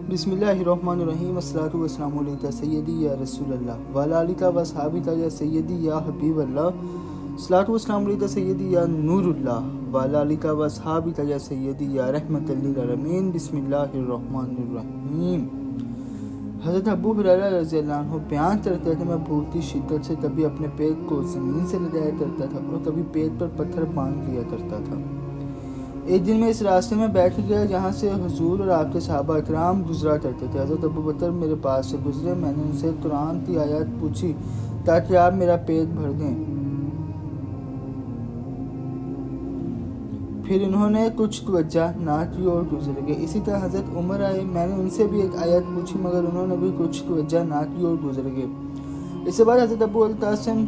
بسم اللہ الرحمن الرحیم، الصلاۃ والسلام علیکہ سیدی یا رسول اللہ وعلی آلک و اصحابک یا سیدی یا حبیب اللہ، الصلاۃ والسلام علیکہ سیدی یا نور اللہ وعلی آلک و اصحابک یا سیدی یا رحمت للعالمین۔ بسم اللہ الرحمن الرحیم۔ حضرت ابو ہریرہ رضی اللہ عنہ بیان کرتے تھے، میں بہت ہی شدت سے کبھی اپنے پیٹ کو زمین سے لگایا کرتا تھا اور کبھی پیٹ پر پتھر باندھ لیا کرتا تھا۔ ایک دن میں اس راستے میں بیٹھ گیا جہاں سے حضور اور آپ کے صحابہ اکرام گزرا کرتے تھے۔ حضرت ابو بکر میرے پاس سے گزرے، میں نے ان سے قرآن کی آیات پوچھی تاکہ آپ میرا پیٹ بھر دیں، پھر انہوں نے کچھ توجہ نہ کی اور گزر گئے۔ اسی طرح حضرت عمر آئے، میں نے ان سے بھی ایک آیت پوچھی مگر انہوں نے بھی کچھ توجہ نہ کی اور گزر گئے۔ اس کے بعد حضرت ابو القاسم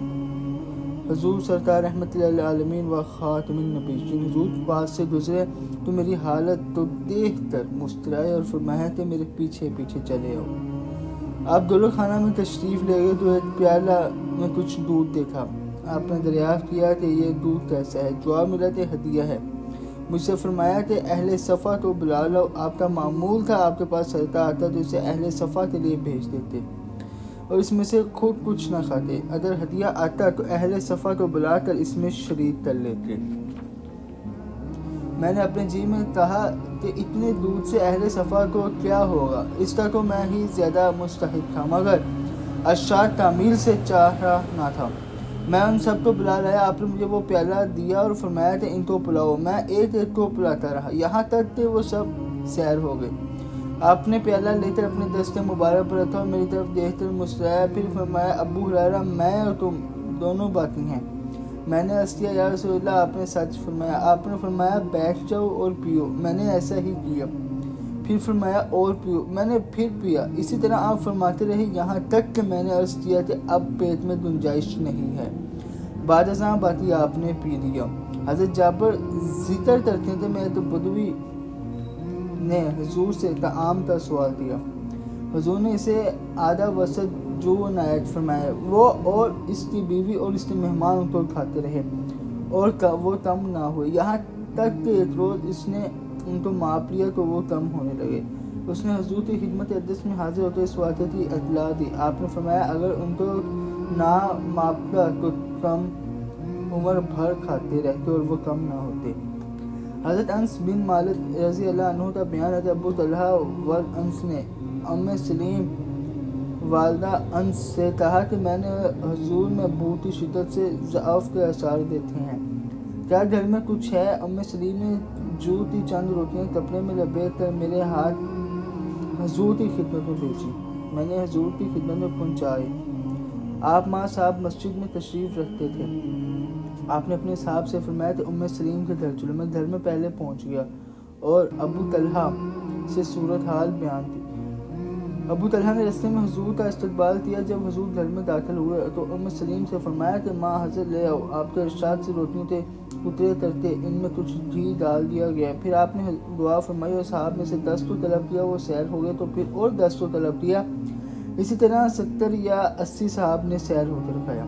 حضور سرکار رحمت للعالمین و خاتم النبیین حضور کے پاس سے گزرے تو میری حالت تو دیکھ کر مسکرائے اور فرمایا کہ میرے پیچھے پیچھے چلے آؤ۔ آپ دولت خانہ میں تشریف لے گئے تو ایک پیالہ میں کچھ دودھ دیکھا۔ آپ نے دریافت کیا کہ یہ دودھ کیسا ہے؟ جواب ملا کہ ہدیہ ہے۔ مجھ سے فرمایا کہ اہل صفا کو بلا لو۔ آپ کا معمول تھا آپ کے پاس صدقہ آتا تو اسے اہل صفا کے لیے بھیج دیتے اور اس میں سے خود کچھ نہ کھاتے۔ اگر ہدیہ آتا تو اہل صفا کو بلا کر اس میں شریک کر لیتے۔ میں نے اپنے جی میں کہا کہ اتنے دودھ سے اہل صفا کو کیا ہوگا، اس کا تو میں ہی زیادہ مستحق تھا، مگر اشار تعمیل سے چاہا نہ تھا۔ میں ان سب کو بلا لایا، آپ نے مجھے وہ پیالہ دیا اور فرمایا کہ ان کو پلاؤ۔ میں ایک ایک کو پلاتا رہا یہاں تک کہ وہ سب سیر ہو گئے۔ آپ نے پیالہ لے کر اپنے دست مبارک پر رکھا اور میری طرف دیکھ کر مسکرایا، پھر فرمایا ابو ہریرہ میں اور تم دونوں باقی ہیں۔ میں نے عرض کیا یا رسول اللہ آپ نے سچ فرمایا۔ آپ نے فرمایا بیٹھ جاؤ اور پیو۔ میں نے ایسا ہی کیا، پھر فرمایا اور پیو۔ میں نے پھر پیا۔ اسی طرح آپ فرماتے رہے یہاں تک کہ میں نے عرض کیا کہ اب پیٹ میں گنجائش نہیں ہے۔ بعد ازاں باقی آپ نے پی لیا۔ حضرت جابر ذکر کرتے تھے میں تو بدوی نے حضور سے طعام کا سوال کیا، حضور نے اسے آدھا وسط جو عنایت فرمایا، وہ اور اس کی بیوی اور اس کے مہمان ان کو کھاتے رہے اور وہ کم نہ ہوئے، یہاں تک کہ ایک روز اس نے ان کو ماپ لیا تو وہ کم ہونے لگے۔ اس نے حضور کی خدمت اقدس میں حاضر ہوتے اس واقعے کی اطلاع دی۔ آپ نے فرمایا اگر ان کو نہ ماپتا تو کم عمر بھر کھاتے رہتے اور وہ کم نہ ہوتے۔ حضرت انس بن مالک رضی اللہ عنہ کا بیان ہے کہ ابو طلحہ والانس نے ام سلیم والدہ انس سے کہا کہ میں نے حضور میں بہت ہی شدت سے ضعف کے آثار دیکھے ہیں، کیا گھر میں کچھ ہے؟ ام سلیم نے جو کی چند روٹیاں کپڑے میں لپیٹ کر میرے ہاتھ حضور کی خدمت میں بھیجی، میں نے حضور کی خدمت میں پہنچائی۔ آپ ماں صاحب مسجد میں تشریف رکھتے تھے۔ آپ نے اپنے صاحب سے فرمایا کہ ام سلیم کے گھر چلو۔ میں گھر میں پہلے پہنچ گیا اور ابو طلحہ سے صورتحال بیان کی۔ ابو طلحہ نے راستے میں حضور کا استقبال کیا۔ جب حضور گھر میں داخل ہوئے تو ام سلیم سے فرمایا کہ ماں حضرت لے آؤ۔ آپ کے ارشاد سے روٹیوں کے ٹکڑے کرتے ان میں کچھ گھی ڈال دیا گیا، پھر آپ نے دعا فرمائی اور صاحب میں سے 10 کو طلب کیا، وہ سیر ہو گئے تو پھر اور 10 کو طلب کیا، اسی طرح 70 یا 80 صاحب نے سیر ہو کر کھایا۔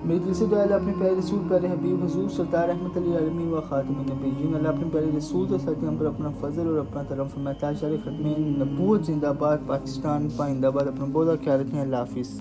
میری دل سے دعا ہے اپنے پیارے رسول پیارے حبیب حضور سرکار رحمت للعالمین و خاتم النبیین، اللہ اپنے پیارے رسول کے ساتھ ہم پر اپنا فضل اور اپنا کرم فرمائے۔ تاج ختم نبوت زندہ باد، پاکستان پائندہ باد۔ اپنا بہت خیال رکھیں۔ اللہ حافظ۔